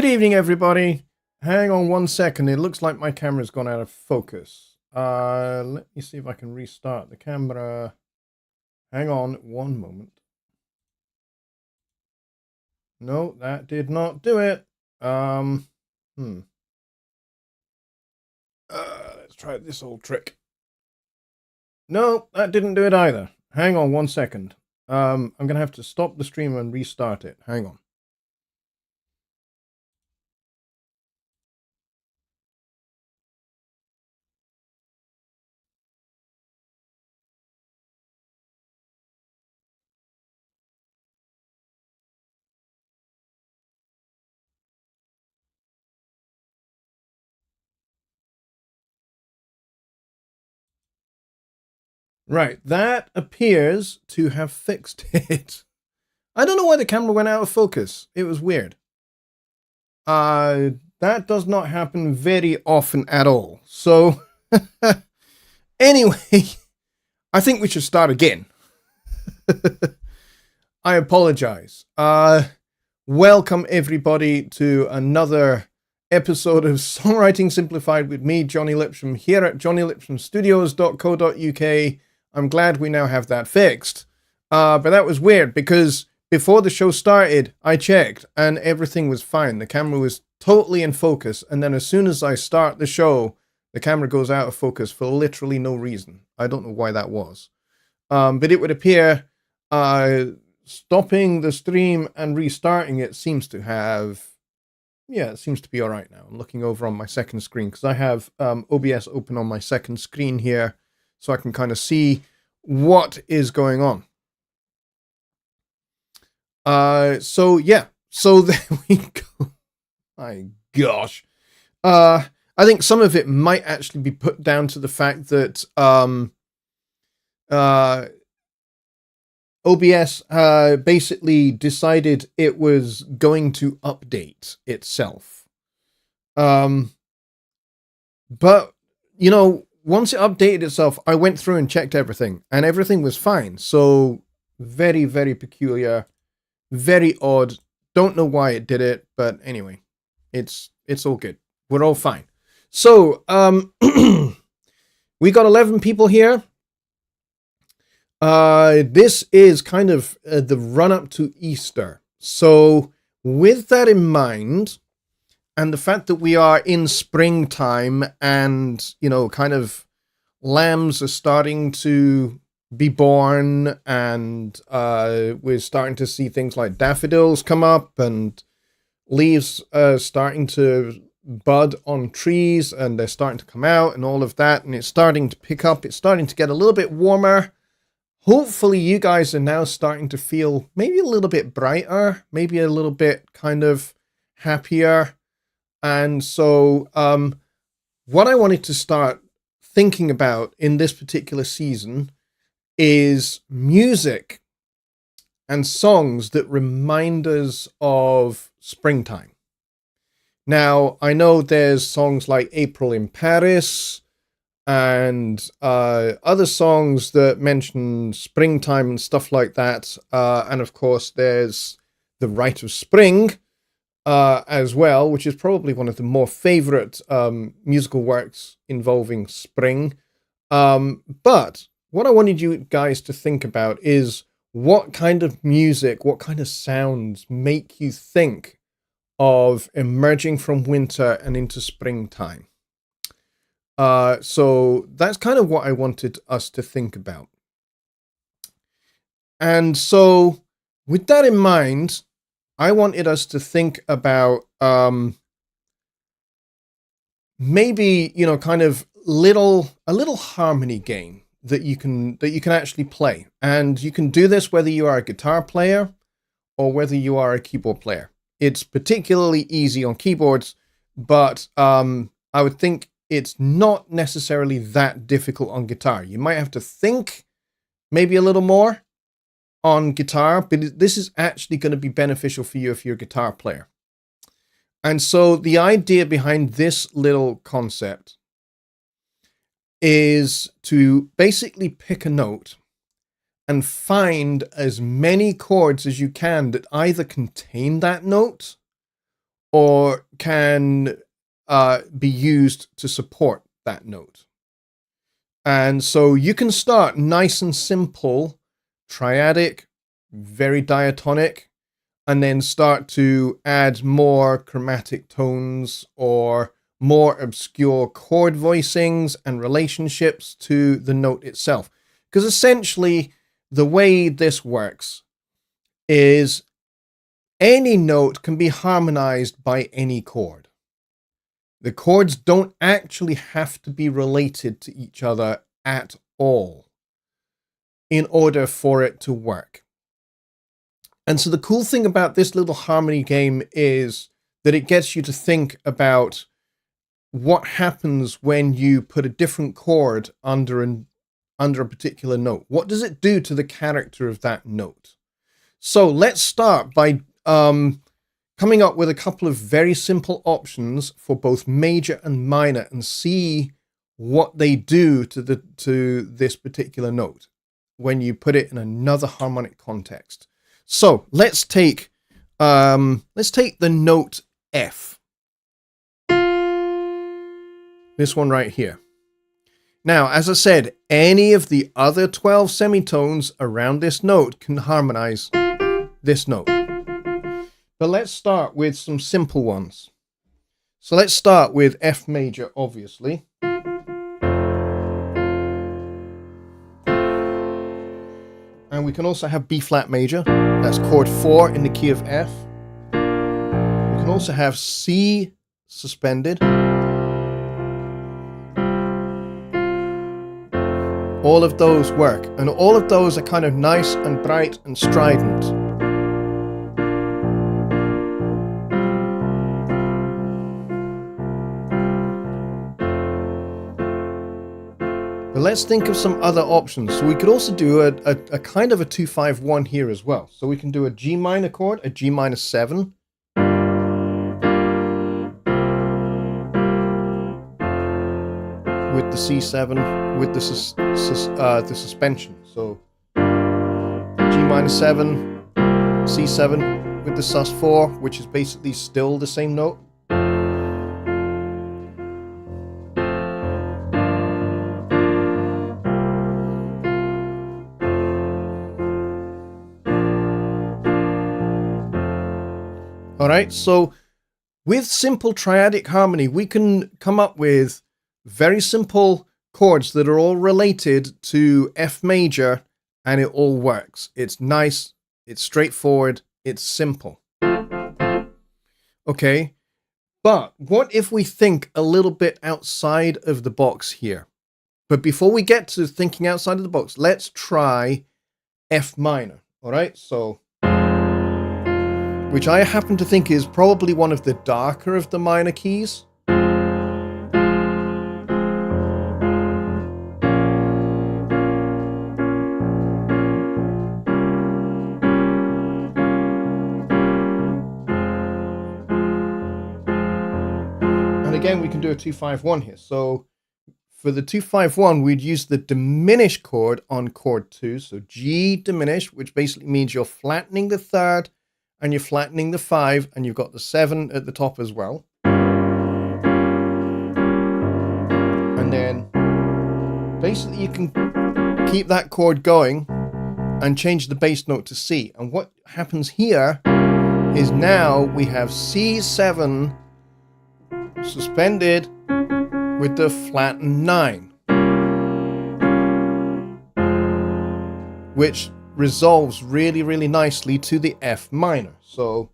Good evening, everybody. Hang on one second. It looks like my camera's gone out of focus. Let me see if I can restart the camera. Hang on one moment. No, that did not do it. Let's try this old trick. No, that didn't do it either. Hang on one second. I'm gonna have to stop the stream and restart it. Hang on. Right, that appears to have fixed it. I don't know why the camera went out of focus. It was weird. That does not happen very often at all. So, anyway, I think we should start again. I apologize. Welcome everybody to another episode of Songwriting Simplified with me, Jonny Lipsham, here at jonnylipshamstudios.co.uk. I'm glad we now have that fixed. But that was weird because before the show started, I checked and everything was fine. The camera was totally in focus. And then as soon as I start the show, the camera goes out of focus for literally no reason. I don't know why that was. But it would appear stopping the stream and restarting it seems to have... Yeah, it seems to be all right now. I'm looking over on my second screen because I have OBS open on my second screen here so I can kind of see what is going on. So yeah, so there we go. My gosh. I think some of it might actually be put down to the fact that OBS basically decided it was going to update itself. But, you know, once it updated itself, I went through and checked everything, and everything was fine. So, very, very peculiar, very odd. Don't know why it did it, but anyway, it's all good. We're all fine. So, we got 11 people here. This is kind of the run-up to Easter. So, with that in mind, and the fact that we are in springtime and, you know, kind of lambs are starting to be born and we're starting to see things like daffodils come up and leaves starting to bud on trees and they're starting to come out and all of that, and it's starting to pick up. It's starting to get a little bit warmer. Hopefully you guys are now starting to feel maybe a little bit brighter, maybe a little bit kind of happier. And so what I wanted to start thinking about in this particular season is music and songs that remind us of springtime. Now, I know there's songs like April in Paris and other songs that mention springtime and stuff like that. And of course, there's The Rite of Spring as well, which is probably one of the more favorite musical works involving spring. But what I wanted you guys to think about is what kind of music, what kind of sounds make you think of emerging from winter and into springtime. So that's kind of what I wanted us to think about. And so with that in mind, I wanted us to think about maybe, you know, kind of a little harmony game that you can actually play. And you can do this whether you are a guitar player or whether you are a keyboard player. It's particularly easy on keyboards, but I would think it's not necessarily that difficult on guitar. You might have to think maybe a little more on guitar, but this is actually going to be beneficial for you if you're a guitar player. And so the idea behind this little concept is to basically pick a note and find as many chords as you can that either contain that note or can be used to support that note. And so you can start nice and simple, triadic, very diatonic, and then start to add more chromatic tones or more obscure chord voicings and relationships to the note itself. Because essentially, the way this works is any note can be harmonized by any chord. The chords don't actually have to be related to each other at all in order for it to work. And so the cool thing about this little harmony game is that it gets you to think about what happens when you put a different chord under a particular note. What does it do to the character of that note? So let's start by coming up with a couple of very simple options for both major and minor and see what they do to this particular note when you put it in another harmonic context. So let's take the note F. This one right here. Now, as I said, any of the other 12 semitones around this note can harmonize this note. But let's start with some simple ones. So let's start with F major, obviously. And we can also have B flat major. That's chord 4 in the key of F. We can also have C suspended. All of those work. And all of those are kind of nice and bright and strident. But let's think of some other options. So we could also do a kind of a 2-5-1 here as well. So we can do a G minor chord, a G minor 7. With the C7, with the suspension. So G minor 7, C7 with the sus4, which is basically still the same note. All right, so with simple triadic harmony, we can come up with very simple chords that are all related to F major, and it all works. It's nice, it's straightforward, it's simple. Okay, but what if we think a little bit outside of the box here? But before we get to thinking outside of the box, let's try F minor. All right, so which I happen to think is probably one of the darker of the minor keys. And again, we can do a 2-5-1 here. So for the 2-5-1, we'd use the diminished chord on chord 2. So G diminished, which basically means you're flattening the third and you're flattening the 5, and you've got the 7 at the top as well. And then basically you can keep that chord going and change the bass note to C. And what happens here is now we have C7 suspended with the flattened 9, which resolves really, really nicely to the F minor. So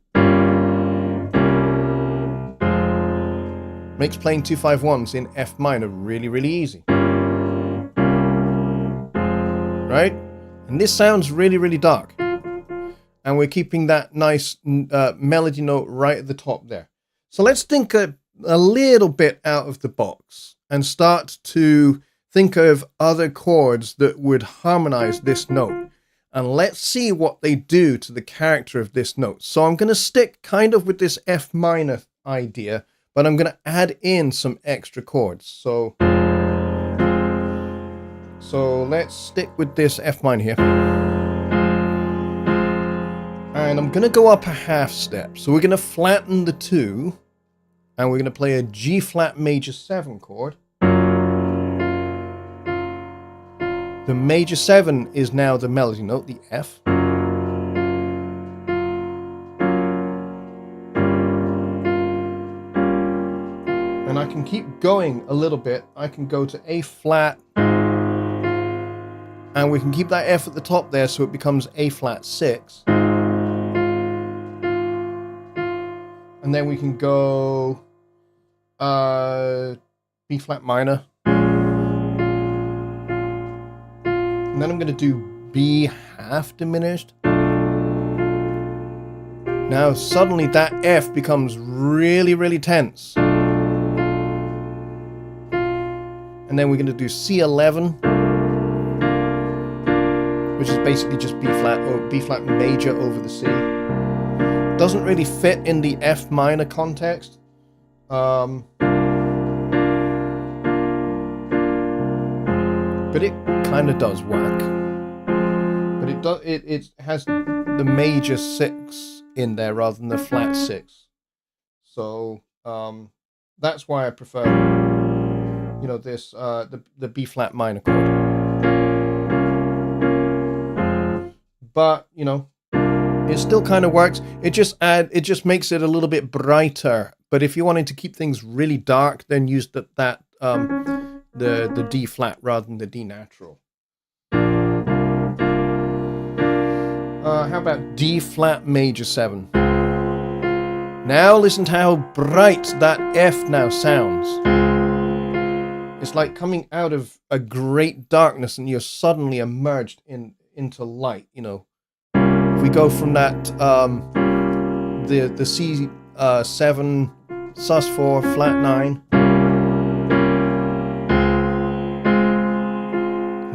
makes playing 2-5-1s in F minor really, really easy. Right? And this sounds really, really dark. And we're keeping that nice melody note right at the top there. So let's think a little bit out of the box and start to think of other chords that would harmonize this note. And let's see what they do to the character of this note. So I'm going to stick kind of with this F minor idea, but I'm going to add in some extra chords. So let's stick with this F minor here. And I'm going to go up a half step. So we're going to flatten the 2. And we're going to play a G flat major 7 chord. The major 7 is now the melody note, the F. And I can keep going a little bit. I can go to A flat. And we can keep that F at the top there so it becomes A flat 6. And then we can go B flat minor. And then I'm going to do B half diminished. Now suddenly that F becomes really, really tense. And then we're going to do C11, which is basically just B flat or B flat major over the C. Doesn't really fit in the F minor context. But it kind of does work. But it has the major 6 in there rather than the flat 6. So that's why I prefer, you know, this the B flat minor chord. But you know, it still kind of works. It just makes it a little bit brighter. But if you wanted to keep things really dark, then use the D flat rather than the D natural. How about D flat major 7? Now listen to how bright that F now sounds. It's like coming out of a great darkness and you're suddenly emerged into light, you know. If we go from that the C 7 sus4 flat 9.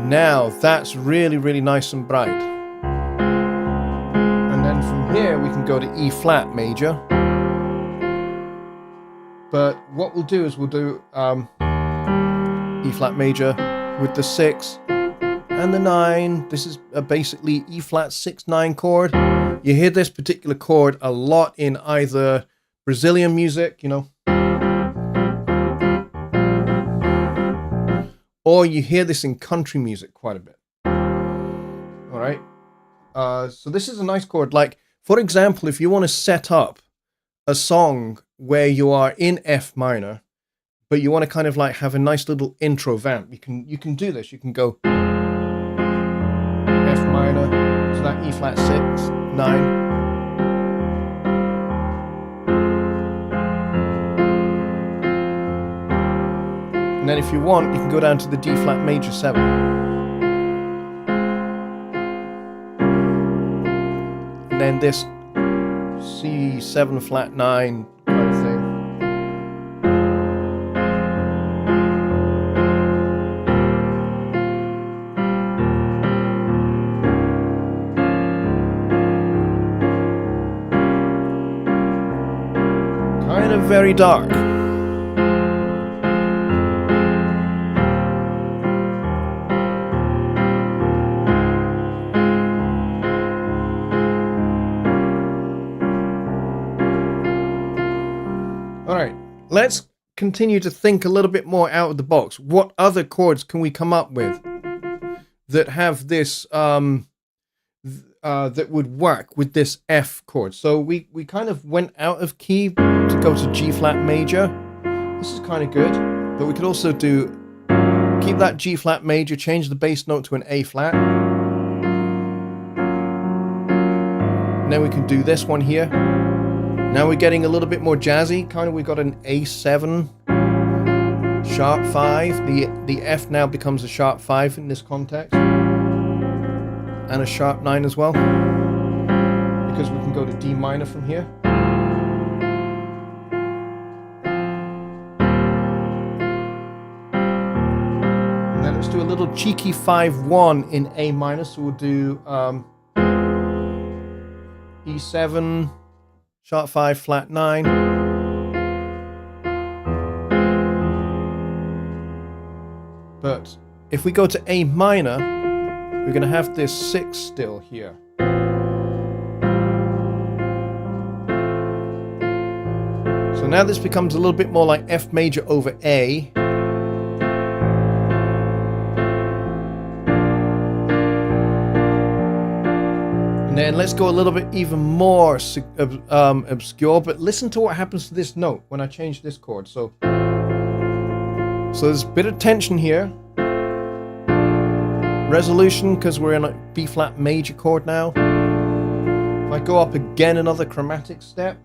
Now that's really, really nice and bright. And then from here we can go to E flat major. But what we'll do is we'll do E flat major with the 6 and the 9. This is basically E flat 6/9 chord. You hear this particular chord a lot in either Brazilian music, you know, or you hear this in country music quite a bit. All right. So this is a nice chord. Like, for example, if you want to set up a song where you are in F minor, but you want to kind of like have a nice little intro vamp, you can do this. You can go F minor to that E flat 6, 9. And then if you want, you can go down to the D flat major 7. And then this C7 flat 9 kind of thing. Kind of very dark. Let's continue to think a little bit more out of the box. What other chords can we come up with that have this, that would work with this F chord? So we kind of went out of key to go to G flat major. This is kind of good, but we could also keep that G flat major, change the bass note to an A flat. And then we can do this one here. Now we're getting a little bit more jazzy. Kind of, we've got an A7, sharp 5. The F now becomes a sharp 5 in this context. And a sharp 9 as well. Because we can go to D minor from here. And then let's do a little cheeky 5-1 in A minor. So we'll do E7, sharp 5, flat 9. But if we go to A minor, we're going to have this 6 still here. So now this becomes a little bit more like F major over A. And then let's go a little bit even more obscure, but listen to what happens to this note when I change this chord. So there's a bit of tension here. Resolution, because we're in a B flat major chord now. If I go up again another chromatic step,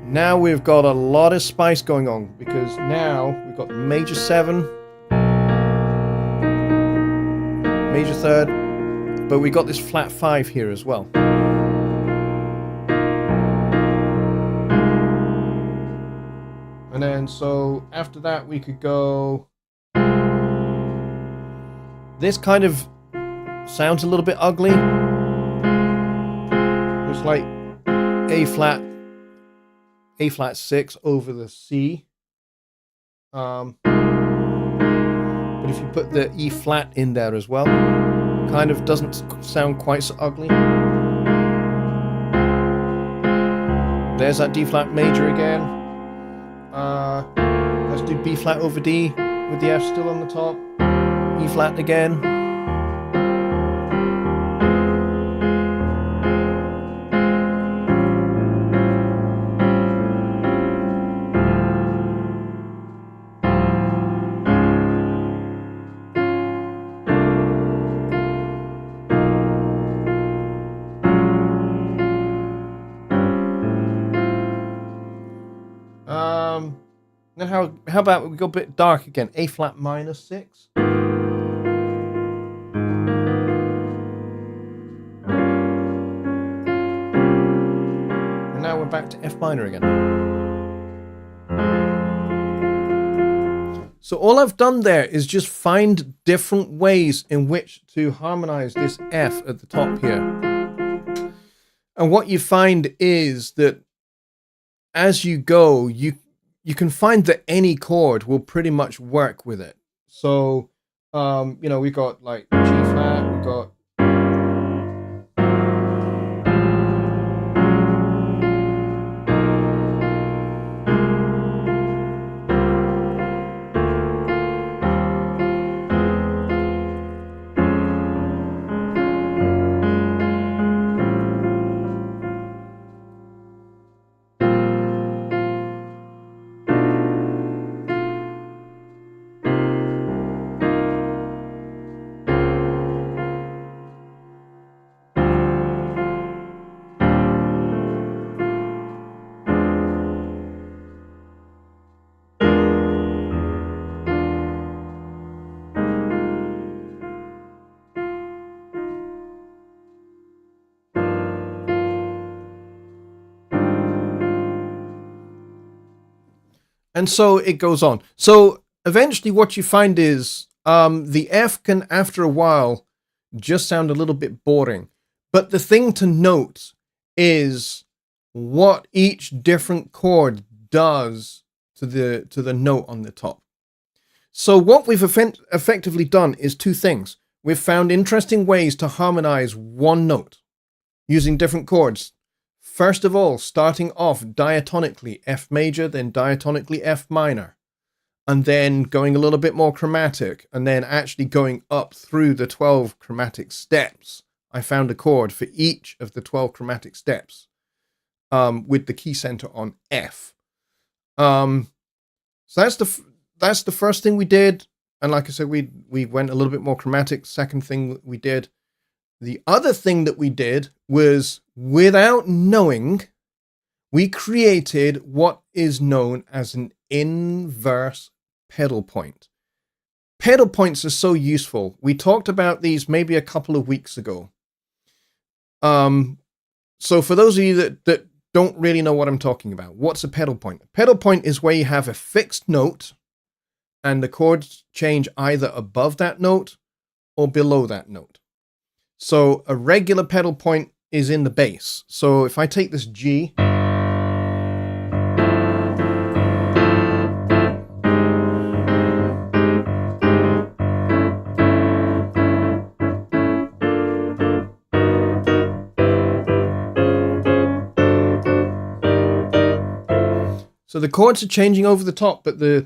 now we've got a lot of spice going on, because now we've got major 7, major 3rd, but we got this flat 5 here as well. And then so after that we could go, this kind of sounds a little bit ugly. It's like A flat 6 over the C. But if you put the E flat in there as well, kind of doesn't sound quite so ugly. There's that D flat major again. Let's do B flat over D with the F still on the top. E flat again. Then how about we go a bit dark again? A flat minor 6. And now we're back to F minor again. So all I've done there is just find different ways in which to harmonize this F at the top here. And what you find is that as you go, you can find that any chord will pretty much work with it. So, you know, we got like G flat, we got and so it goes on. So eventually what you find is the F can, after a while, just sound a little bit boring. But the thing to note is what each different chord does to the note on the top. So what we've effectively done is two things. We've found interesting ways to harmonize one note using different chords. First of all, starting off diatonically F major, then diatonically F minor, and then going a little bit more chromatic, and then actually going up through the 12 chromatic steps. I found a chord for each of the 12 chromatic steps with the key center on F. So that's the first thing we did. And like I said, we went a little bit more chromatic. Second thing we did. The other thing that we did was, without knowing, we created what is known as an inverse pedal point. Pedal points are so useful. We talked about these maybe a couple of weeks ago. So for those of you that don't really know what I'm talking about, what's a pedal point? A pedal point is where you have a fixed note and the chords change either above that note or below that note. So a regular pedal point is in the bass. So if I take this G, So the chords are changing over the top, but the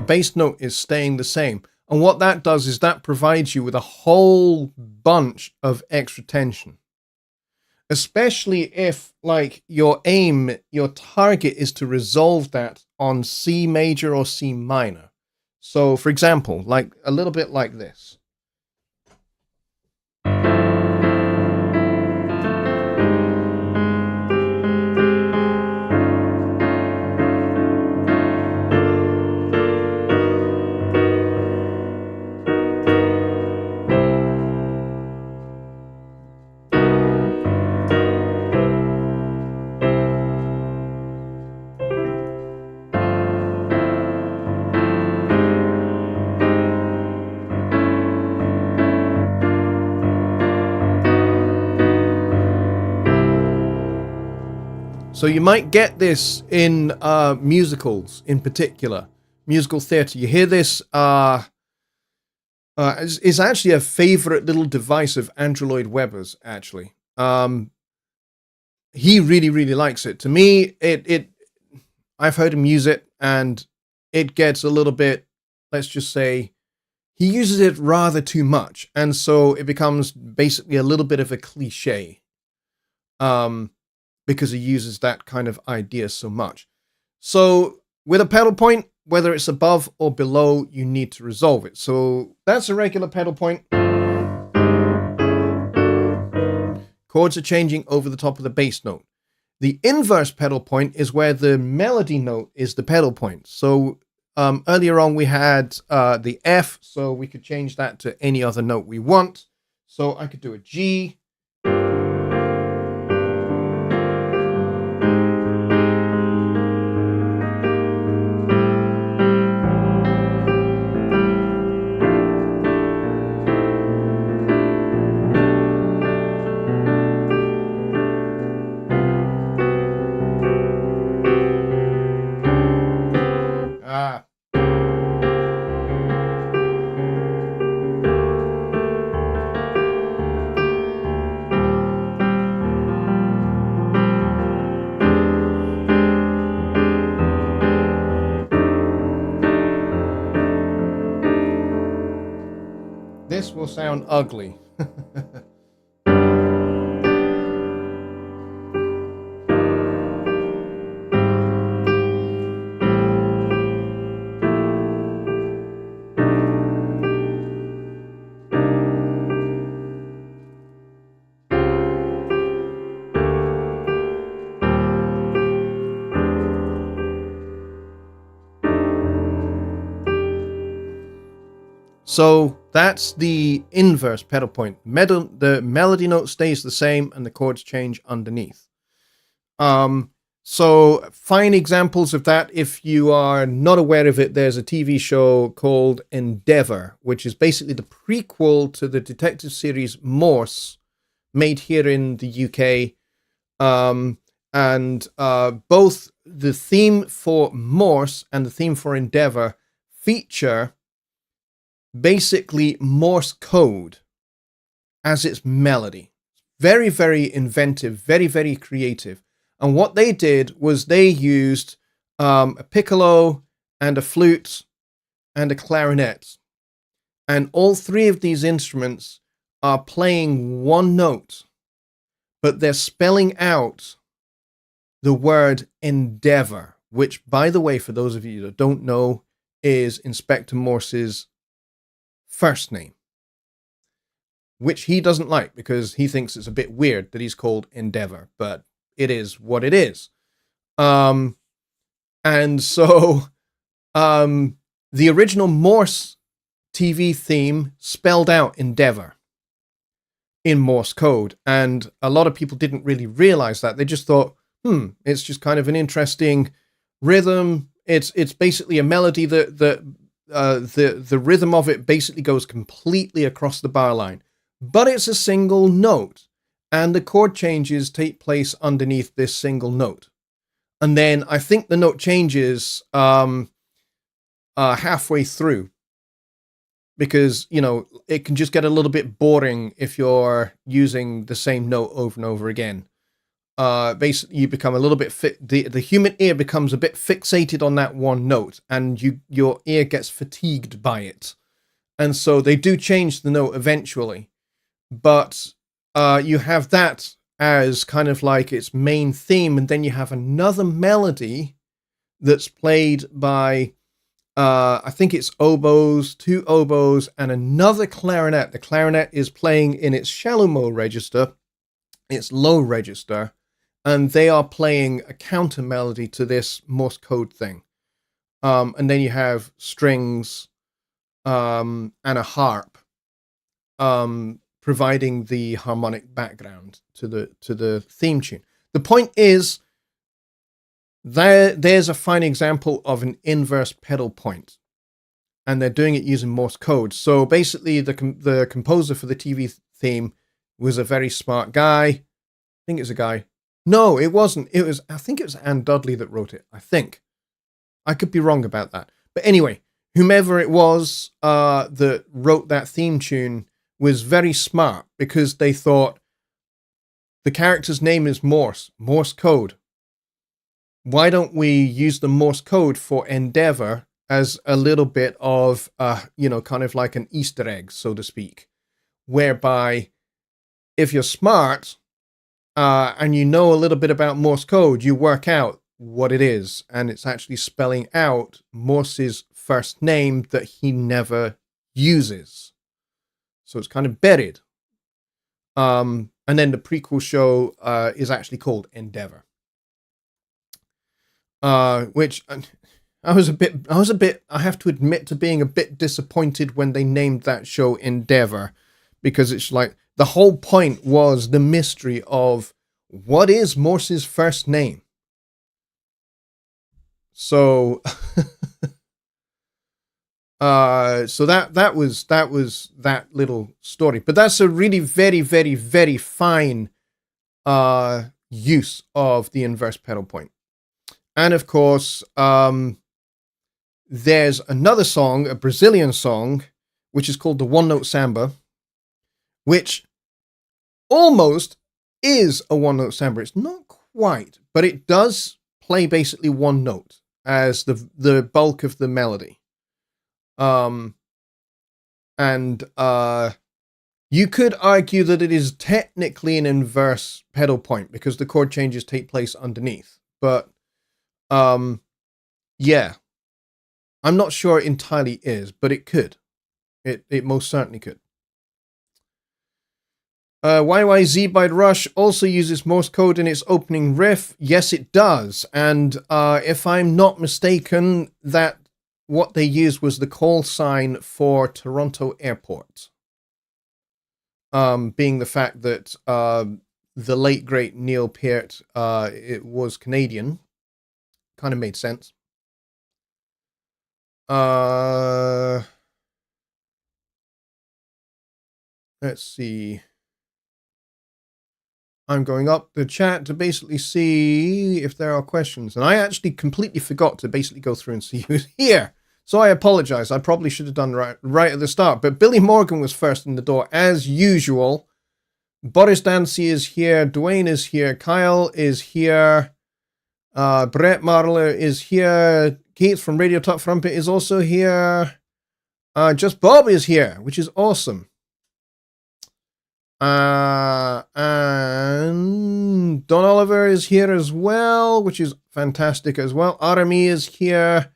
bass note is staying the same. And what that does is that provides you with a whole bunch of extra tension. Especially if, like, your target is to resolve that on C major or C minor. So, for example, like a little bit like this. So you might get this in musicals, in particular, musical theatre. You hear this. It's actually a favorite little device of Andrew Lloyd Webber's. Actually, he really likes it. To me, I've heard him use it, and it gets a little bit. Let's just say, he uses it rather too much, and so it becomes basically a little bit of a cliche. Because he uses that kind of idea so much. So with a pedal point, whether it's above or below, you need to resolve it. So that's a regular pedal point. Chords are changing over the top of the bass note. The inverse pedal point is where the melody note is the pedal point. So earlier on we had the F, so we could change that to any other note we want. So I could do a G. This will sound ugly. So that's the inverse pedal point. The melody note stays the same and the chords change underneath. So fine examples of that. If you are not aware of it, there's a TV show called Endeavour, which is basically the prequel to the detective series Morse, made here in the UK. And both the theme for Morse and the theme for Endeavour feature basically Morse code as its melody. Very, very inventive, very, very creative. And what they did was they used a piccolo and a flute and a clarinet. And all three of these instruments are playing one note, but they're spelling out the word endeavor, which, by the way, for those of you that don't know, is Inspector Morse's first name, which he doesn't like because he thinks it's a bit weird that he's called Endeavor, but it is what it is. And so the original Morse TV theme spelled out Endeavor in Morse code, and a lot of people didn't really realize that. They just thought, it's just kind of an interesting rhythm. It's basically a melody that the rhythm of it basically goes completely across the bar line, but it's a single note, and the chord changes take place underneath this single note. And then I think the note changes halfway through, because, you know, it can just get a little bit boring if you're using the same note over and over again. basically you become a little bit the human ear becomes a bit fixated on that one note, and your ear gets fatigued by it, and so they do change the note eventually, but you have that as kind of like its main theme, and then you have another melody that's played by I think it's oboes, 2 oboes, and another clarinet. The clarinet is playing in its shallow mode register, its low register, and they are playing a counter melody to this Morse code thing. And then you have strings and a harp providing the harmonic background to the theme tune. The point is, there's a fine example of an inverse pedal point, and they're doing it using Morse code. So basically, the composer for the TV theme was a very smart guy. I think it's a guy. No, it wasn't. I think it was Anne Dudley that wrote it. I think. I could be wrong about that. But anyway, whomever it was that wrote that theme tune was very smart, because they thought the character's name is Morse code. Why don't we use the Morse code for Endeavour as a little bit of, kind of like an Easter egg, so to speak, whereby if you're smart and you know a little bit about Morse code, you work out what it is, and it's actually spelling out Morse's first name that he never uses. So it's kind of buried. And then the prequel show is actually called Endeavour. Which I was a bit, I have to admit to being a bit disappointed when they named that show Endeavour, because it's like the whole point was the mystery of what is Morse's first name. So, so that was that little story, but that's a really very, very, very fine use of the inverse pedal point. And of course, there's another song, a Brazilian song, which is called the One Note Samba, which almost is a one note samba. It's not quite, but it does play basically one note as the bulk of the melody. And you could argue that it is technically an inverse pedal point because the chord changes take place underneath. But yeah, I'm not sure it entirely is, but it could. It most certainly could. YYZ by Rush also uses Morse code in its opening riff. Yes, it does. And if I'm not mistaken, that what they used was the call sign for Toronto Airport. Being the fact that the late, great Neil Peart it was Canadian. Kind of made sense. Let's see. I'm going up the chat to basically see if there are questions. And I actually completely forgot to basically go through and see who's here. So I apologize. I probably should have done right at the start. But Billy Morgan was first in the door, as usual. Boris Dancy is here. Dwayne is here. Kyle is here. Brett Marler is here. Keith from Radio Top Trumpet is also here. Just Bob is here, which is awesome. And Don Oliver is here as well, which is fantastic as well. Arami is here.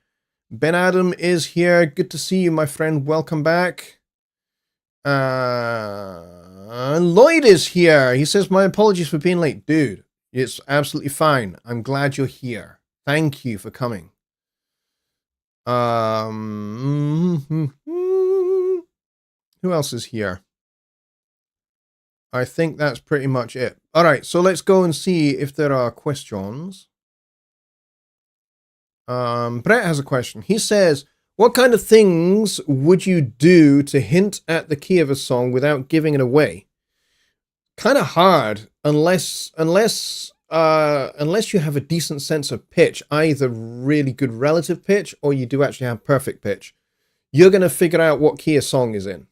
Ben Adam is here. Good to see you, my friend. Welcome back. Lloyd is here. He says, my apologies for being late. Dude, it's absolutely fine. I'm glad you're here. Thank you for coming. Who else is here? I think that's pretty much it. All right, so let's go and see if there are questions. Brett has a question. He says, what kind of things would you do to hint at the key of a song without giving it away? Kind of hard, unless you have a decent sense of pitch, either really good relative pitch or you do actually have perfect pitch. You're going to figure out what key a song is in.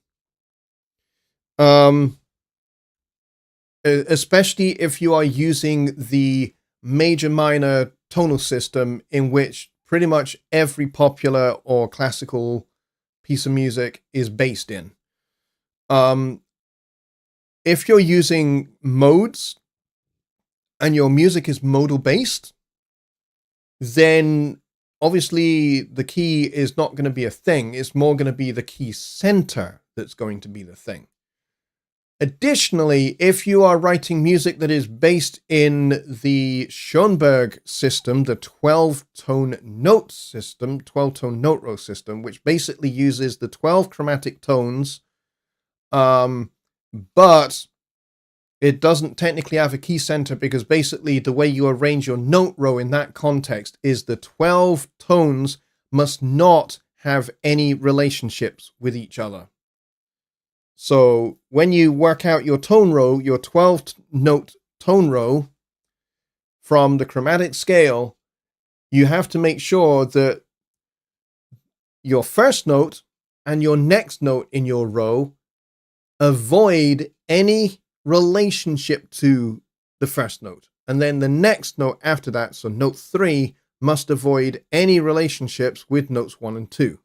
especially if you are using the major minor tonal system, in which pretty much every popular or classical piece of music is based in. If you're using modes and your music is modal based, then obviously the key is not going to be a thing. It's more going to be the key center that's going to be the thing. Additionally, if you are writing music that is based in the Schoenberg system, the 12-tone note system, 12-tone note row system, which basically uses the 12 chromatic tones, but it doesn't technically have a key center, because basically the way you arrange your note row in that context is the 12 tones must not have any relationships with each other. So when you work out your tone row, your 12-note tone row from the chromatic scale, you have to make sure that your first note and your next note in your row avoid any relationship to the first note. And then the next note after that, so note 3, must avoid any relationships with notes 1 and 2.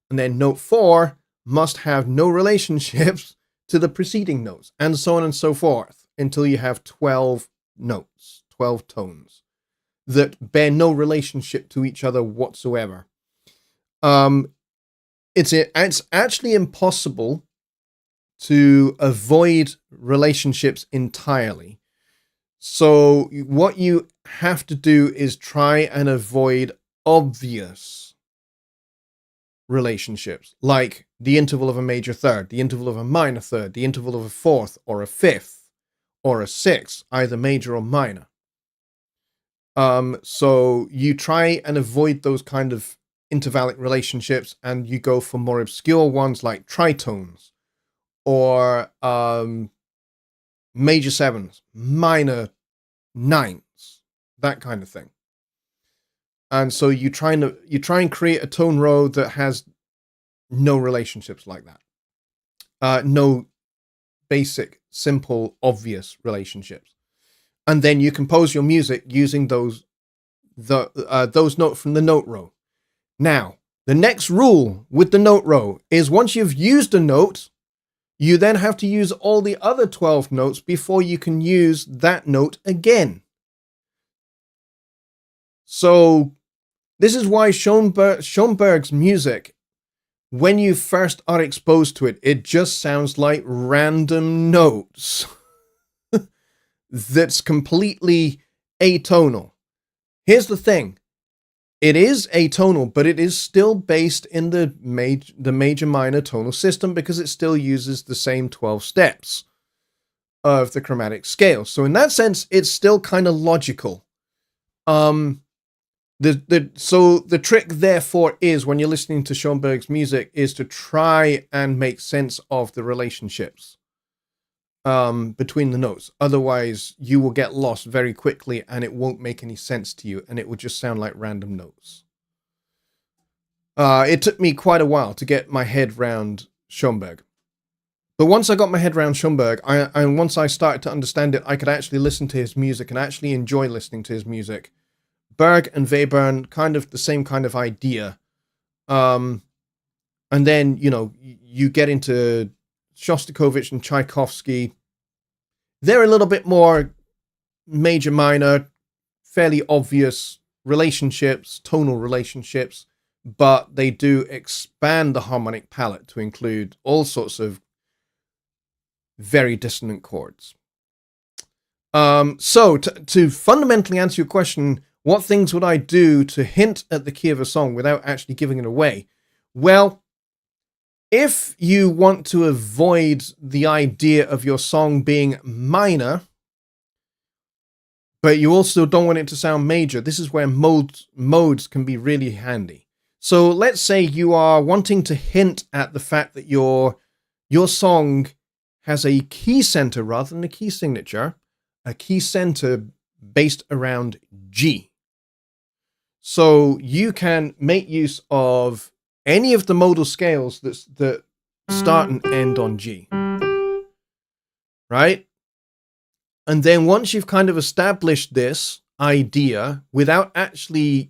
And then note 4 must have no relationships to the preceding notes, and so on and so forth, until you have 12 notes, 12 tones that bear no relationship to each other whatsoever. It's actually impossible to avoid relationships entirely. So what you have to do is try and avoid obvious relationships, like the interval of a major third, the interval of a minor third, the interval of a fourth or a fifth or a sixth, either major or minor. So you try and avoid those kind of intervallic relationships, and you go for more obscure ones like tritones or major sevenths, minor ninths, that kind of thing. And so you try and create a tone row that has no relationships like that. No basic, simple, obvious relationships. And then you compose your music using those notes from the note row. Now, the next rule with the note row is, once you've used a note, you then have to use all the other 12 notes before you can use that note again. So this is why Schoenberg's music, when you first are exposed to it, it just sounds like random notes that's completely atonal. Here's the thing. It is atonal, but it is still based in the major minor tonal system, because it still uses the same 12 steps of the chromatic scale. So in that sense, it's still kind of logical. So the trick, therefore, is, when you're listening to Schoenberg's music, is to try and make sense of the relationships between the notes. Otherwise, you will get lost very quickly, and it won't make any sense to you, and it will just sound like random notes. It took me quite a while to get my head round Schoenberg. But once I got my head around Schoenberg, and once I started to understand it, I could actually listen to his music and actually enjoy listening to his music. Berg and Webern, kind of the same kind of idea. And then, you get into Shostakovich and Tchaikovsky. They're a little bit more major minor, fairly obvious relationships, tonal relationships, but they do expand the harmonic palette to include all sorts of very dissonant chords. So to fundamentally answer your question, what things would I do to hint at the key of a song without actually giving it away? Well, if you want to avoid the idea of your song being minor, but you also don't want it to sound major, this is where modes can be really handy. So let's say you are wanting to hint at the fact that your song has a key center rather than a key signature, a key center based around G. So you can make use of any of the modal scales that start and end on G. Right? And then once you've kind of established this idea without actually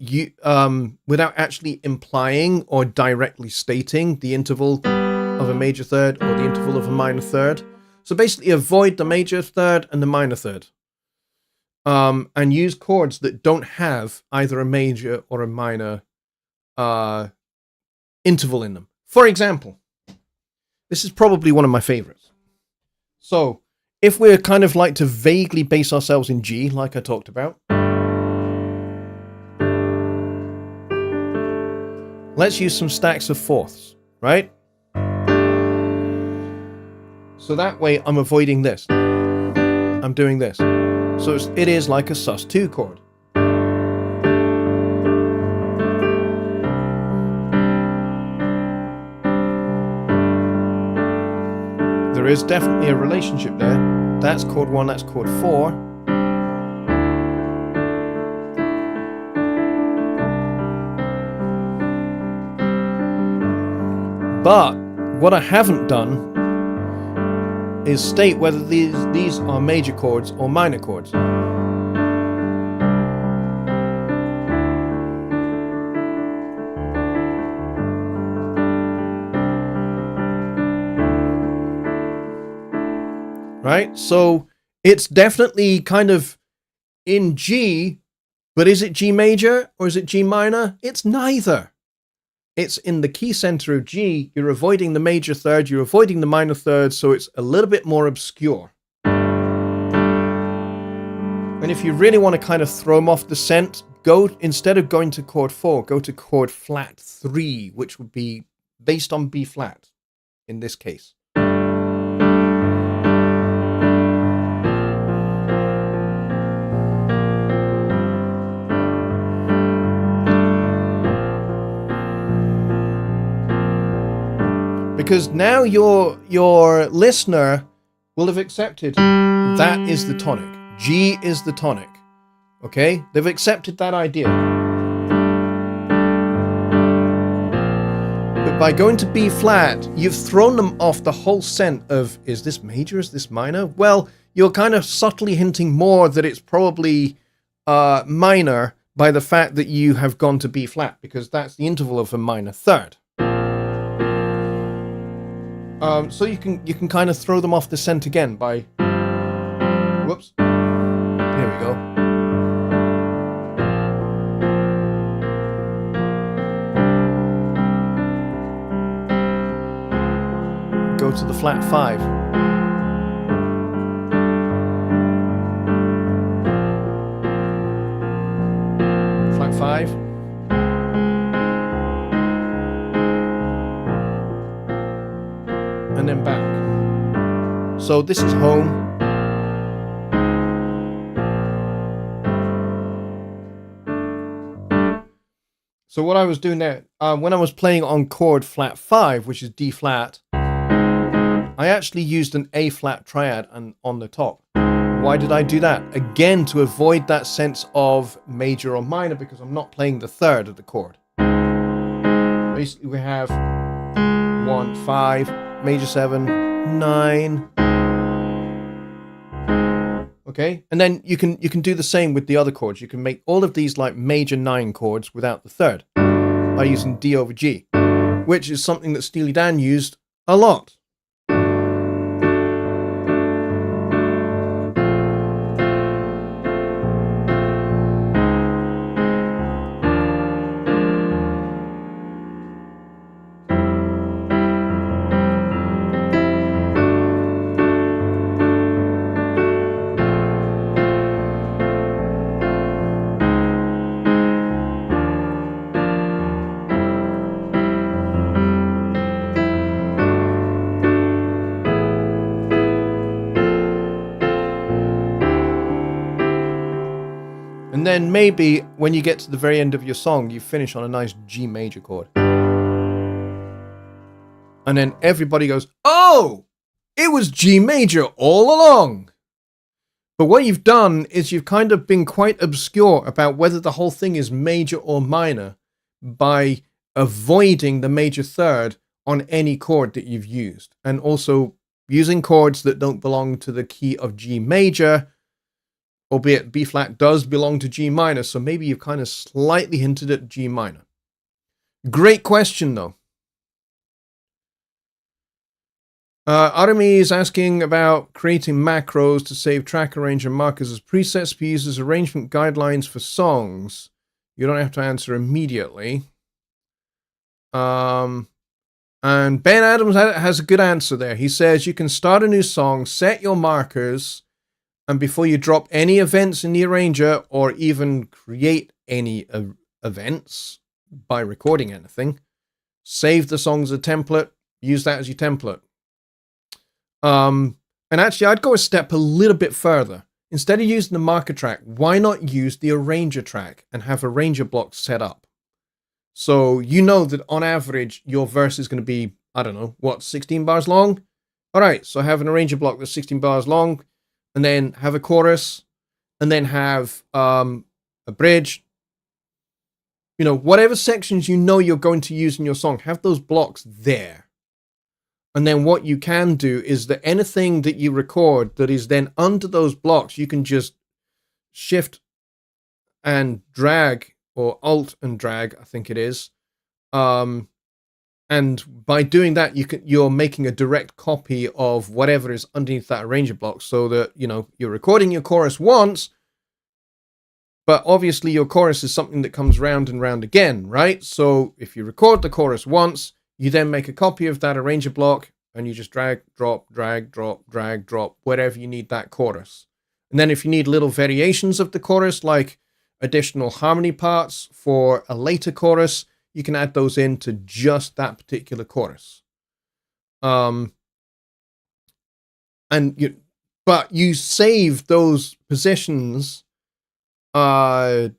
implying or directly stating the interval of a major third or the interval of a minor third. So basically avoid the major third and the minor third. And use chords that don't have either a major or a minor interval in them. For example, this is probably one of my favorites. So if we're kind of like to vaguely base ourselves in G, like I talked about, let's use some stacks of fourths, right? So that way I'm avoiding this. I'm doing this. So it is like a sus2 chord. There is definitely a relationship there. That's chord 1, that's chord 4. But what I haven't done is state whether these are major chords or minor chords. Right? So it's definitely kind of in G, but is it G major or is it G minor? It's neither. It's in the key center of G. You're avoiding the major third, you're avoiding the minor third, so it's a little bit more obscure. And if you really want to kind of throw them off the scent, instead of going to chord 4, go to chord flat 3, which would be based on B flat in this case. Because now your listener will have accepted that is the tonic. G is the tonic. Okay? They've accepted that idea. But by going to B flat, you've thrown them off the whole scent of, is this major, is this minor? Well, you're kind of subtly hinting more that it's probably minor by the fact that you have gone to B flat, because that's the interval of a minor third. So you can kind of throw them off the scent again by, whoops, here we go. Go to the flat 5. Flat 5. And then back. So this is home. So what I was doing there, when I was playing on chord flat 5, which is D flat, I actually used an A flat triad on the top. Why did I do that? Again, to avoid that sense of major or minor, because I'm not playing the third of the chord. Basically we have 1, 5, major 7, 9. Okay, and then you can do the same with the other chords. You can make all of these like major 9 chords without the third by using D over G, which is something that Steely Dan used a lot. And then maybe when you get to the very end of your song, you finish on a nice G major chord. And then everybody goes, oh, it was G major all along. But what you've done is you've kind of been quite obscure about whether the whole thing is major or minor by avoiding the major third on any chord that you've used. And also using chords that don't belong to the key of G major albeit B flat does belong to G minor, so maybe you've kind of slightly hinted at G minor. Great question, though. Artemis is asking about creating macros to save track arranger markers as presets be used as arrangement guidelines for songs. You don't have to answer immediately. And Ben Adams has a good answer there. He says you can start a new song, set your markers, and before you drop any events in the arranger or even create any events by recording anything, save the song as a template, use that as your template. And actually, I'd go a step a little bit further. Instead of using the marker track, why not use the arranger track and have arranger blocks set up? So you know that on average, your verse is going to be, I don't know, 16 bars long? All right, so have an arranger block that's 16 bars long, and then have a chorus, and then have a bridge. You know, whatever sections you know you're going to use in your song, have those blocks there. And then what you can do is that anything that you record that is then under those blocks, you can just shift and drag, or alt and drag, I think it is. And by doing that, you're making a direct copy of whatever is underneath that arranger block, so that, you know, you're recording your chorus once, but obviously your chorus is something that comes round and round again, right? So if you record the chorus once, you then make a copy of that arranger block, and you just drag, drop, wherever you need that chorus. And then if you need little variations of the chorus, like additional harmony parts for a later chorus, you can add those into just that particular chorus. But you save those positions. And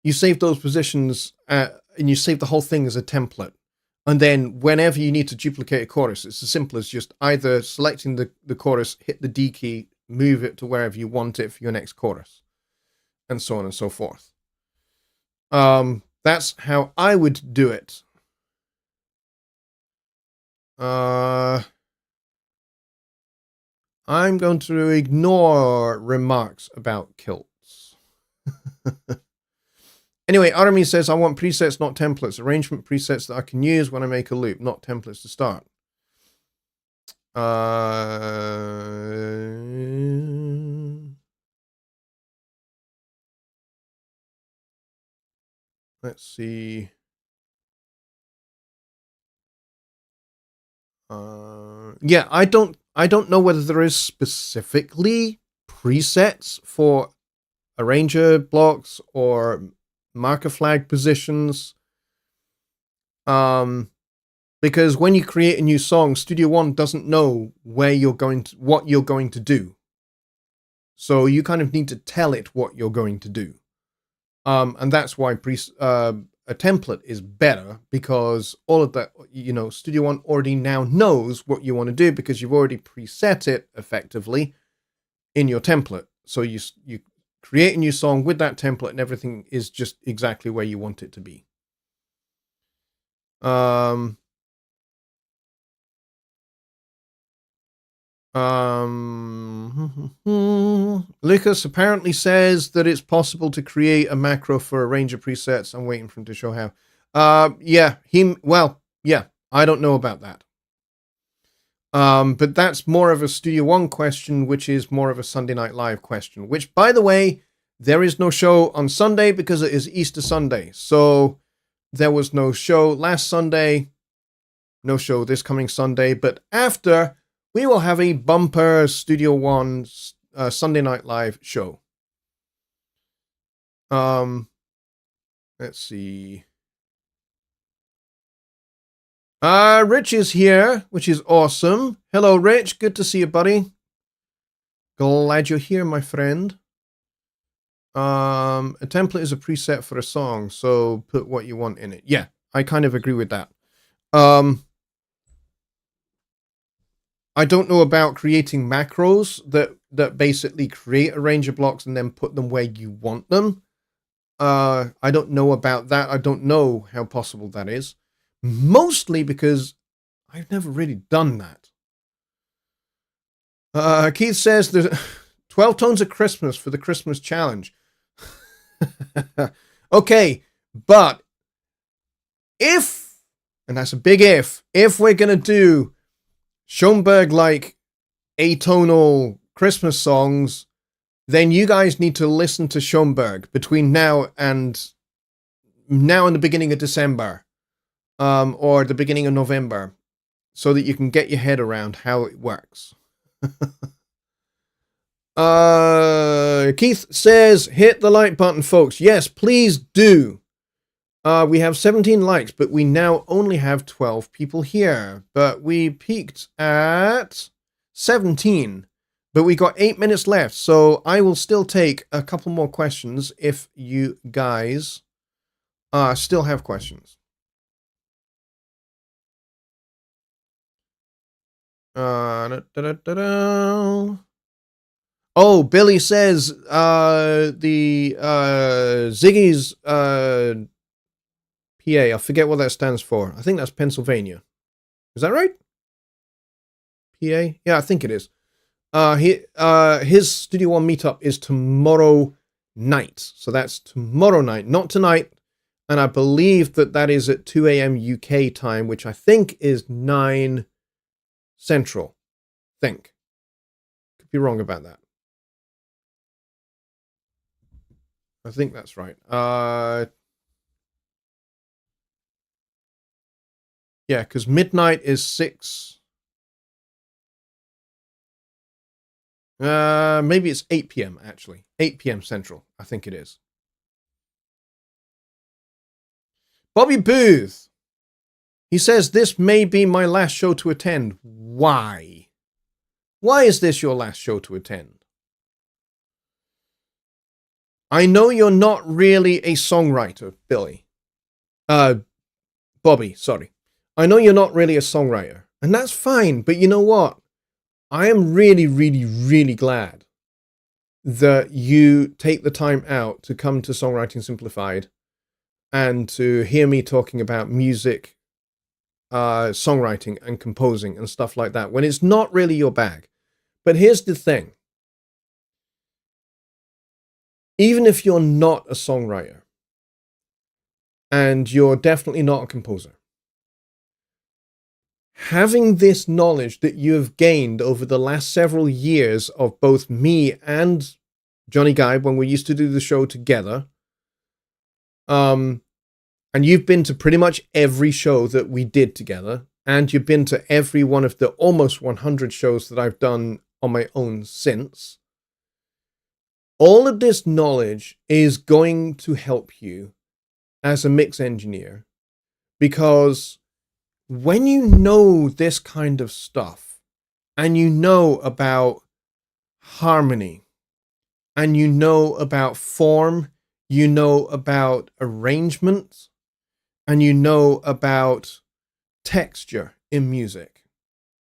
you save the whole thing as a template. And then whenever you need to duplicate a chorus, it's as simple as just either selecting the chorus, hit the D key, move it to wherever you want it for your next chorus, and so on and so forth. That's how I would do it. I'm going to ignore remarks about kilts. Anyway, Army says, I want presets, not templates. Arrangement presets that I can use when I make a loop, not templates to start. Let's see. Yeah, I don't know whether there is specifically presets for arranger blocks or marker flag positions. Because when you create a new song, Studio One doesn't know what you're going to do. So you kind of need to tell it what you're going to do. And that's why a template is better, because all of that, you know, Studio One already now knows what you want to do because you've already preset it effectively in your template. So you create a new song with that template and everything is just exactly where you want it to be. Lucas apparently says that it's possible to create a macro for arranger presets. I'm waiting for him to show how. Yeah, I don't know about that. But that's more of a Studio One question, which is more of a Sunday Night Live question, which, by the way, there is no show on Sunday because it is Easter Sunday. So there was no show last Sunday, no show this coming Sunday, but after, we will have a bumper Studio One Sunday Night Live show. Let's see. Rich is here, which is awesome. Hello, Rich. Good to see you, buddy. Glad you're here, my friend. A template is a preset for a song, so put what you want in it. Yeah, I kind of agree with that. I don't know about creating macros that basically create arranger blocks and then put them where you want them. I don't know about that. I don't know how possible that is. Mostly because I've never really done that. Keith says the 12 Tones of Christmas for the Christmas challenge. Okay, but if, and that's a big if we're going to do Schoenberg-like atonal Christmas songs, then you guys need to listen to Schoenberg between now and the beginning of December, or the beginning of November, so that you can get your head around how it works. Keith says, hit the like button, folks. Yes, please do. We have 17 likes, but we now only have 12 people here. But we peaked at 17. But we got 8 minutes left, so I will still take a couple more questions if you guys still have questions. Oh, Billy says the Ziggy's PA. I forget what that stands for. I think that's Pennsylvania. Is that right? PA? Yeah, I think it is. His Studio One meetup is tomorrow night. So that's tomorrow night, not tonight. And I believe that is at 2 a.m. UK time, which I think is 9 Central. Think. Could be wrong about that. I think that's right. Yeah, because midnight is 6. Maybe it's 8 p.m. actually. 8 p.m. Central, I think it is. Bobby Booth. He says, this may be my last show to attend. Why? Why is this your last show to attend? I know you're not really a songwriter, Billy. Bobby, sorry. I know you're not really a songwriter, and that's fine, but you know what? I am really, really, really glad that you take the time out to come to Songwriting Simplified and to hear me talking about music, songwriting and composing and stuff like that when it's not really your bag. But here's the thing. Even if you're not a songwriter and you're definitely not a composer, having this knowledge that you have gained over the last several years of both me and Jonny Guy when we used to do the show together, and you've been to pretty much every show that we did together, and you've been to every one of the almost 100 shows that I've done on my own since. All of this knowledge is going to help you as a mix engineer, because when you know this kind of stuff and you know about harmony and you know about form, you know about arrangement, and you know about texture in music,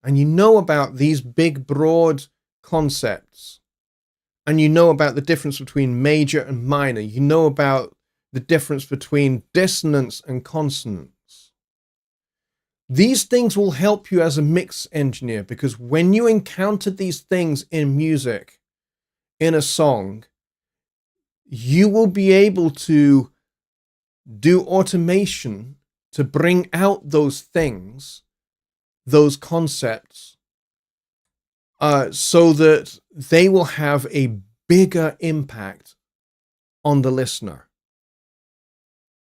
and you know about these big, broad concepts, and you know about the difference between major and minor, you know about the difference between dissonance and consonance. These things will help you as a mix engineer, because when you encounter these things in music, in a song, you will be able to do automation to bring out those things, those concepts, so that they will have a bigger impact on the listener.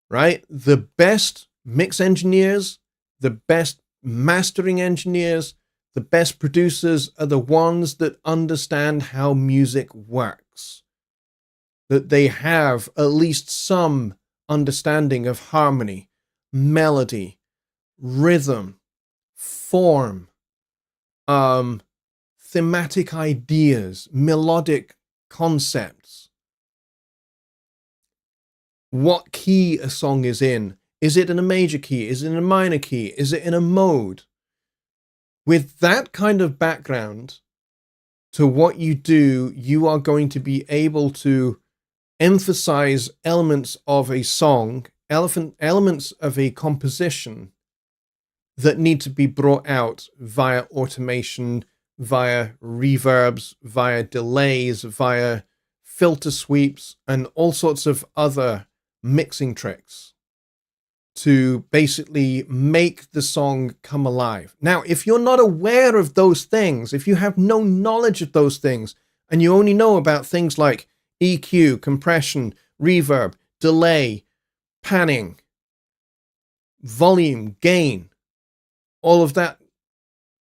Right? The best mix engineers, the best mastering engineers, the best producers are the ones that understand how music works. That they have at least some understanding of harmony, melody, rhythm, form, thematic ideas, melodic concepts. What key a song is in. Is it in a major key? Is it in a minor key? Is it in a mode? With that kind of background to what you do, you are going to be able to emphasize elements of a song, elements of a composition that need to be brought out via automation, via reverbs, via delays, via filter sweeps, and all sorts of other mixing tricks to basically make the song come alive. Now, if you're not aware of those things, if you have no knowledge of those things, and you only know about things like EQ, compression, reverb, delay, panning, volume, gain, all of that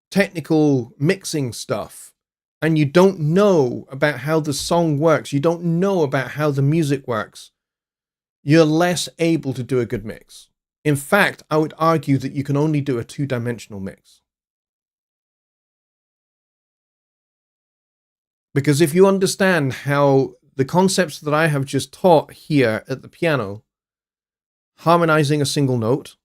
technical mixing stuff, and you don't know about how the song works, you don't know about how the music works, you're less able to do a good mix. In fact, I would argue that you can only do a two-dimensional mix. Because if you understand how the concepts that I have just taught here at the piano, harmonizing a single note,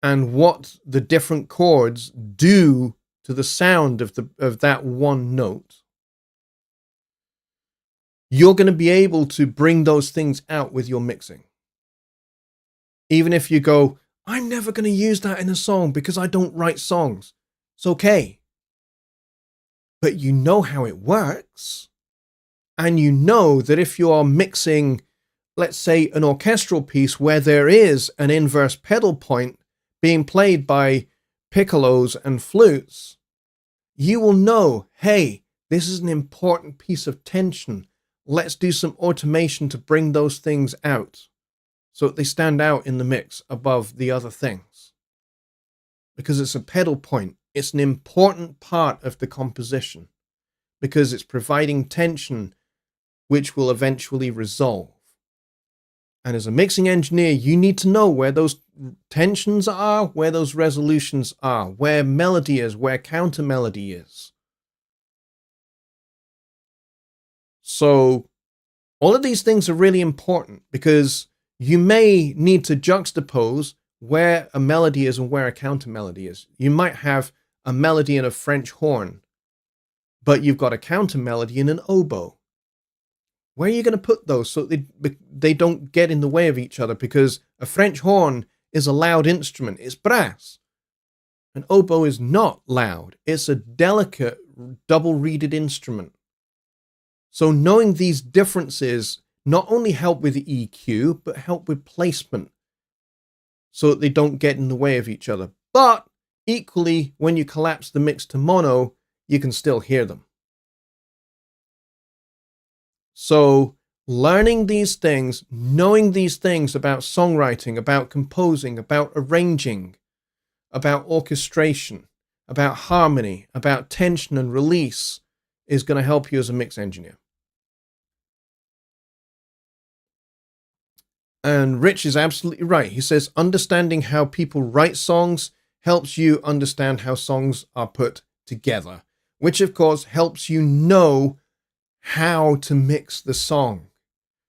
and what the different chords do to the sound of that one note, you're going to be able to bring those things out with your mixing. Even if you go, I'm never going to use that in a song because I don't write songs. It's okay. But you know how it works. And you know that if you are mixing, let's say, an orchestral piece where there is an inverse pedal point being played by piccolos and flutes, you will know, hey, this is an important piece of tension. Let's do some automation to bring those things out so that they stand out in the mix above the other things. Because it's a pedal point. It's an important part of the composition because it's providing tension which will eventually resolve. And as a mixing engineer, you need to know where those tensions are, where those resolutions are, where melody is, where counter melody is. So all of these things are really important because you may need to juxtapose where a melody is and where a counter melody is. You might have a melody in a French horn, but you've got a counter melody in an oboe. Where are you going to put those so they don't get in the way of each other? Because a French horn is a loud instrument. It's brass. An oboe is not loud. It's a delicate, double-reeded instrument. So knowing these differences not only help with the EQ, but help with placement so that they don't get in the way of each other. But equally, when you collapse the mix to mono, you can still hear them. So learning these things, knowing these things about songwriting, about composing, about arranging, about orchestration, about harmony, about tension and release is going to help you as a mix engineer. And Rich is absolutely right. He says, understanding how people write songs helps you understand how songs are put together, which of course helps you know how to mix the song.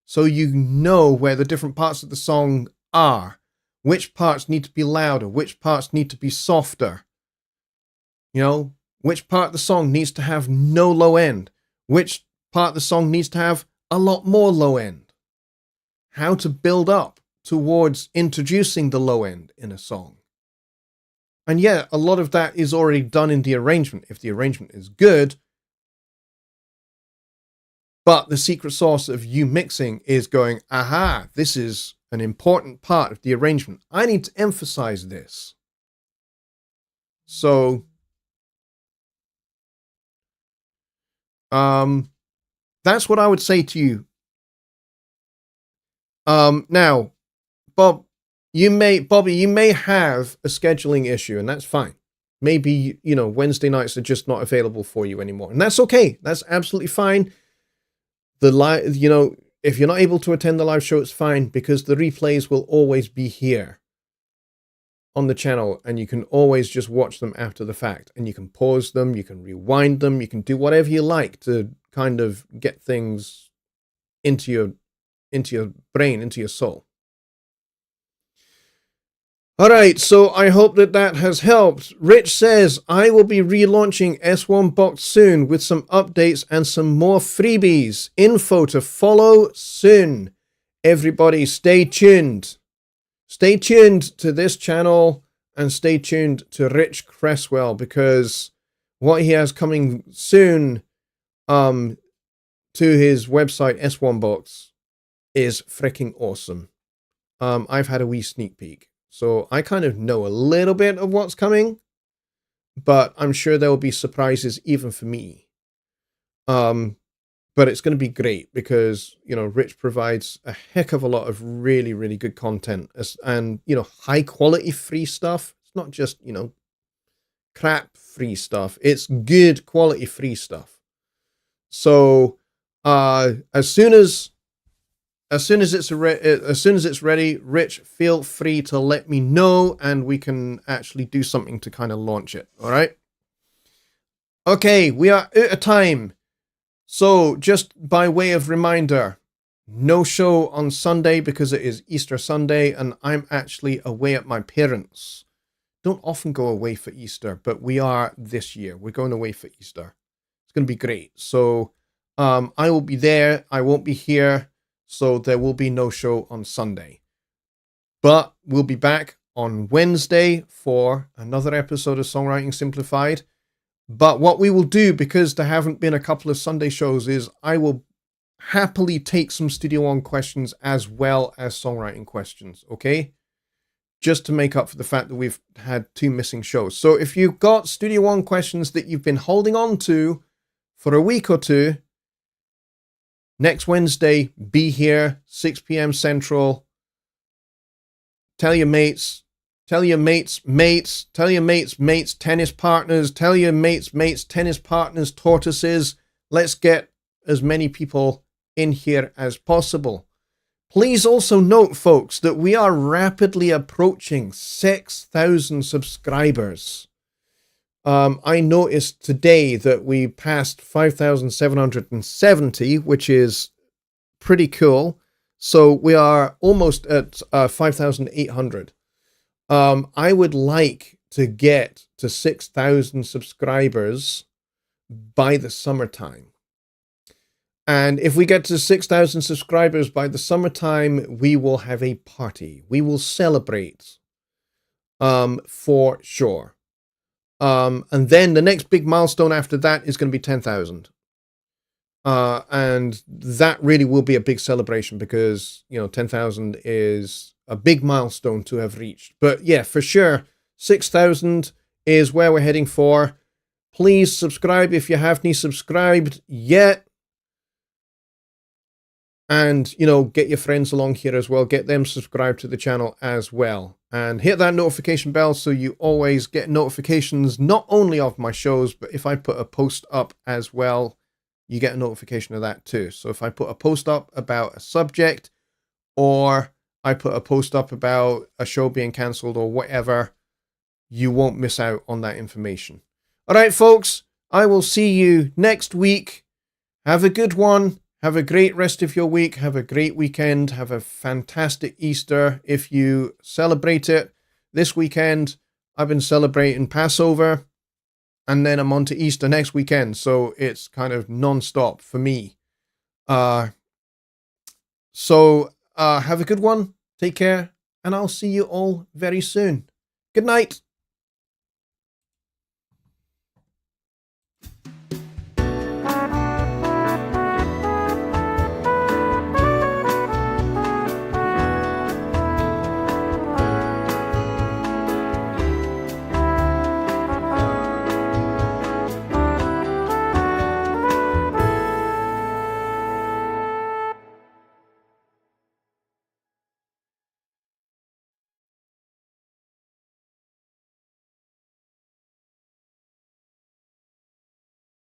So you know where the different parts of the song are, which parts need to be louder, which parts need to be softer, you know, which part of the song needs to have no low end, which part of the song needs to have a lot more low end, how to build up towards introducing the low end in a song. And yeah, a lot of that is already done in the arrangement, if the arrangement is good. But the secret sauce of you mixing is going, aha, this is an important part of the arrangement. I need to emphasize this. So, that's what I would say to you. Now, Bobby, you may have a scheduling issue, and that's fine. Maybe, Wednesday nights are just not available for you anymore. And that's okay. That's absolutely fine. The live, if you're not able to attend the live show, it's fine because the replays will always be here on the channel and you can always just watch them after the fact and you can pause them, you can rewind them, you can do whatever you like to kind of get things into your brain, into your soul. All right, so I hope that has helped. Rich says, I will be relaunching S1 Box soon with some updates and some more freebies. Info to follow soon. Everybody stay tuned. Stay tuned to this channel and stay tuned to Rich Cresswell because what he has coming soon to his website S1 Box is freaking awesome. I've had a wee sneak peek, so I kind of know a little bit of what's coming, but I'm sure there will be surprises even for me. But it's going to be great because, Rich provides a heck of a lot of really, really good content and, high quality free stuff. It's not just, crap free stuff. It's good quality free stuff. So, as soon as it's ready, Rich, feel free to let me know and we can actually do something to kind of launch it. All right. Okay. We are out of time. So just by way of reminder, no show on Sunday because it is Easter Sunday and I'm actually away at my parents'. Don't often go away for Easter, but we are this year. We're going away for Easter. It's going to be great. So I will be there. I won't be here. So there will be no show on Sunday. But we'll be back on Wednesday for another episode of Songwriting Simplified. But what we will do, because there haven't been a couple of Sunday shows, is I will happily take some Studio One questions as well as songwriting questions, okay? Just to make up for the fact that we've had 2 missing shows. So if you've got Studio One questions that you've been holding on to for a week or 2, next Wednesday, be here, 6 p.m. Central. Tell your mates. Tell your mates, tell your mates, tennis partners, tell your mates, tennis partners, tortoises. Let's get as many people in here as possible. Please also note, folks, that we are rapidly approaching 6,000 subscribers. I noticed today that we passed 5,770, which is pretty cool. So we are almost at 5,800. I would like to get to 6,000 subscribers by the summertime. And if we get to 6,000 subscribers by the summertime, we will have a party. We will celebrate, for sure. And then the next big milestone after that is going to be 10,000. And that really will be a big celebration because, 10,000 is a big milestone to have reached. But yeah, for sure, 6,000 is where we're heading for. Please subscribe if you haven't subscribed yet. And, get your friends along here as well. Get them subscribed to the channel as well. And hit that notification bell so you always get notifications not only of my shows, but if I put a post up as well, you get a notification of that too. So if I put a post up about a subject or I put a post up about a show being cancelled or whatever, you won't miss out on that information. All right, folks, I will see you next week. Have a good one. Have a great rest of your week. Have a great weekend. Have a fantastic Easter if you celebrate it. This weekend, I've been celebrating Passover, and then I'm on to Easter next weekend. So it's kind of non-stop for me. So have a good one. Take care, and I'll see you all very soon. Good night.